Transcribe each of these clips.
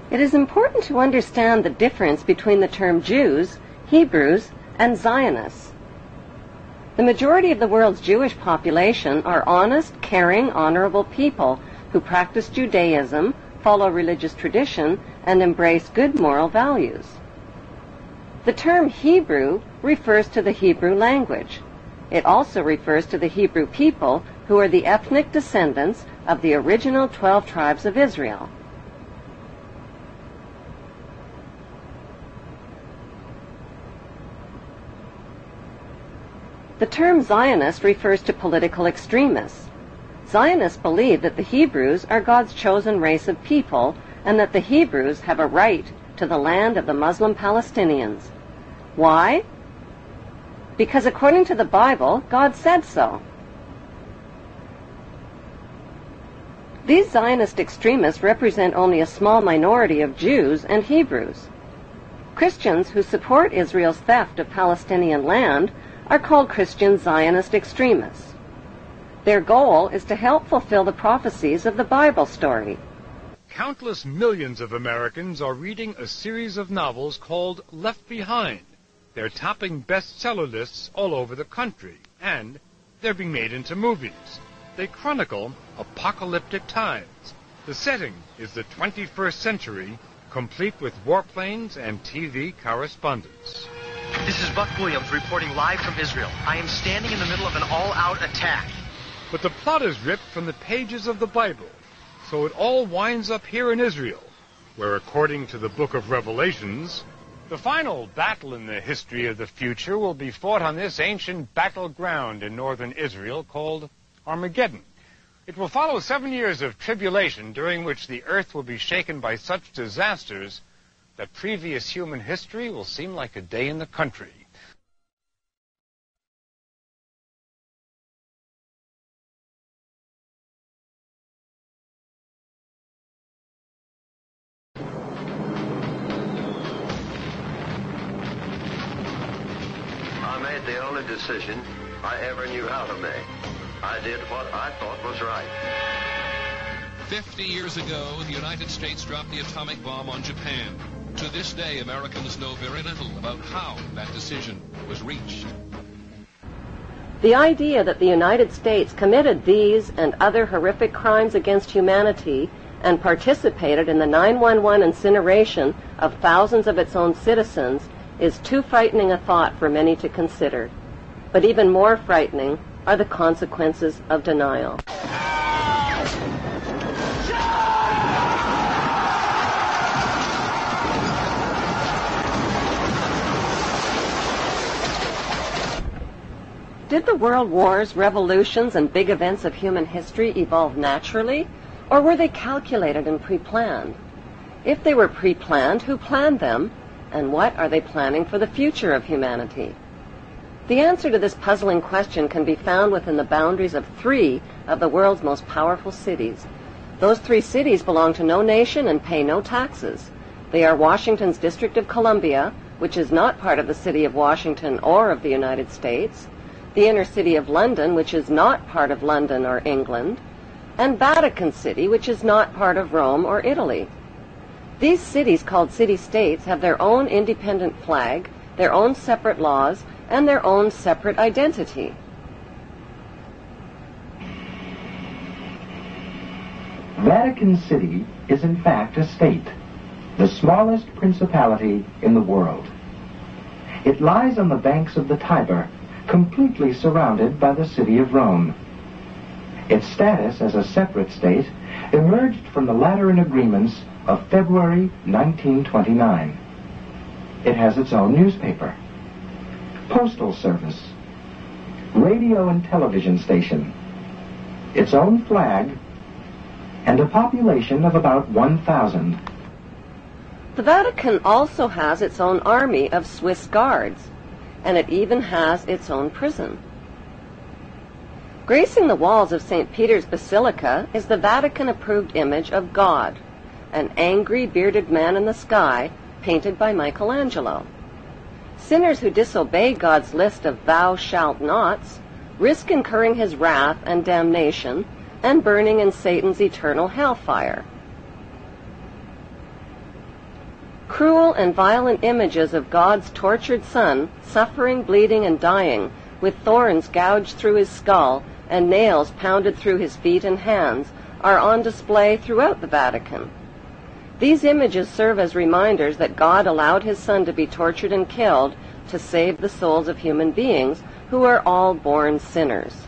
It is important to understand the difference between the term Jews, Hebrews, and Zionists. The majority of the world's Jewish population are honest, caring, honorable people who practice Judaism, follow religious tradition, and embrace good moral values. The term Hebrew refers to the Hebrew language. It also refers to the Hebrew people who are the ethnic descendants of the original 12 tribes of Israel. The term Zionist refers to political extremists. Zionists believe that the Hebrews are God's chosen race of people and that the Hebrews have a right to the land of the Muslim Palestinians. Why? Because according to the Bible, God said so. These Zionist extremists represent only a small minority of Jews and Hebrews. Christians who support Israel's theft of Palestinian land are called Christian Zionist extremists. Their goal is to help fulfill the prophecies of the Bible story. Countless millions of Americans are reading a series of novels called Left Behind. They're topping bestseller lists all over the country, and they're being made into movies. They chronicle apocalyptic times. The setting is the 21st century, complete with warplanes and TV correspondence. This is Buck Williams reporting live from Israel. I am standing in the middle of an all-out attack. But the plot is ripped from the pages of the Bible, so it all winds up here in Israel, where according to the book of Revelations, the final battle in the history of the future will be fought on this ancient battleground in northern Israel called Armageddon. It will follow 7 years of tribulation during which the earth will be shaken by such disasters that previous human history will seem like a day in the country. I made the only decision I ever knew how to make. I did what I thought was right. 50 years ago, the United States dropped the atomic bomb on Japan. To this day, Americans know very little about how that decision was reached. The idea that the United States committed these and other horrific crimes against humanity and participated in the 9/11 incineration of thousands of its own citizens is too frightening a thought for many to consider. But even more frightening are the consequences of denial. Did the world wars, revolutions, and big events of human history evolve naturally, or were they calculated and pre-planned? If they were pre-planned, who planned them, and what are they planning for the future of humanity? The answer to this puzzling question can be found within the boundaries of 3 of the world's most powerful cities. Those 3 cities belong to no nation and pay no taxes. They are Washington's District of Columbia, which is not part of the city of Washington or of the United States, the inner city of London, which is not part of London or England, and Vatican City, which is not part of Rome or Italy. These cities, called city-states, have their own independent flag, their own separate laws, and their own separate identity. Vatican City is in fact a state, the smallest principality in the world. It lies on the banks of the Tiber, completely surrounded by the city of Rome. Its status as a separate state emerged from the Lateran Agreements of February 1929. It has its own newspaper, postal service, radio and television station, its own flag, and a population of about 1,000. The Vatican also has its own army of Swiss guards, and it even has its own prison. Gracing the walls of St. Peter's Basilica is the Vatican-approved image of God, an angry, bearded man in the sky, painted by Michelangelo. Sinners who disobey God's list of thou shalt nots risk incurring his wrath and damnation and burning in Satan's eternal hellfire. Cruel and violent images of God's tortured Son, suffering, bleeding, and dying, with thorns gouged through his skull and nails pounded through his feet and hands, are on display throughout the Vatican. These images serve as reminders that God allowed his Son to be tortured and killed to save the souls of human beings who are all born sinners.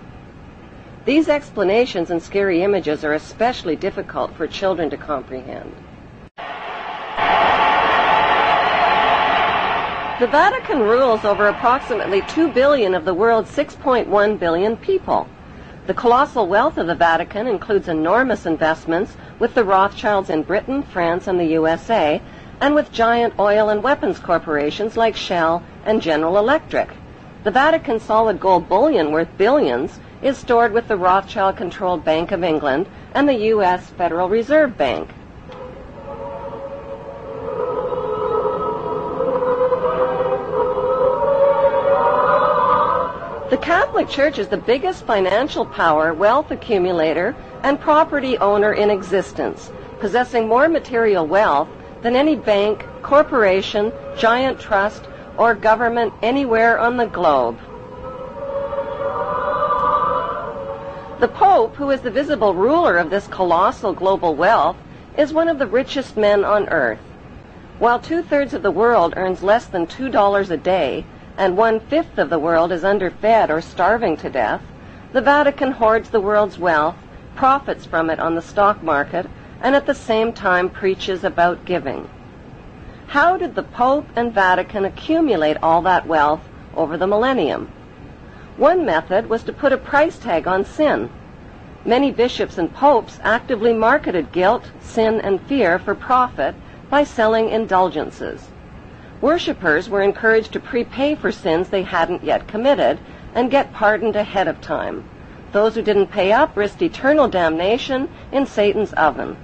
These explanations and scary images are especially difficult for children to comprehend. The Vatican rules over approximately 2 billion of the world's 6.1 billion people. The colossal wealth of the Vatican includes enormous investments with the Rothschilds in Britain, France, and the USA, and with giant oil and weapons corporations like Shell and General Electric. The Vatican solid gold bullion worth billions is stored with the Rothschild-controlled Bank of England and the U.S. Federal Reserve Bank. The Catholic Church is the biggest financial power, wealth accumulator, and property owner in existence, possessing more material wealth than any bank, corporation, giant trust, or government anywhere on the globe. The Pope, who is the visible ruler of this colossal global wealth, is one of the richest men on earth. While 2/3 of the world earns less than $2 a day, and 1/5 of the world is underfed or starving to death, the Vatican hoards the world's wealth, profits from it on the stock market, and at the same time preaches about giving. How did the Pope and Vatican accumulate all that wealth over the millennium? One method was to put a price tag on sin. Many bishops and popes actively marketed guilt, sin, and fear for profit by selling indulgences. Worshippers were encouraged to prepay for sins they hadn't yet committed and get pardoned ahead of time. Those who didn't pay up risked eternal damnation in Satan's oven.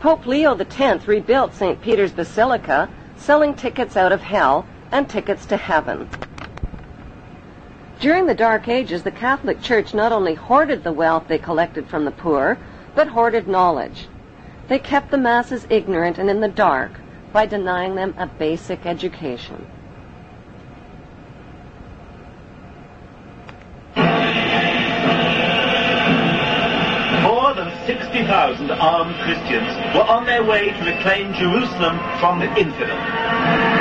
Pope Leo X rebuilt St. Peter's Basilica, selling tickets out of hell and tickets to heaven. During the Dark Ages, the Catholic Church not only hoarded the wealth they collected from the poor, but hoarded knowledge. They kept the masses ignorant and in the dark by denying them a basic education. More than 60,000 armed Christians were on their way to reclaim Jerusalem from the infidel.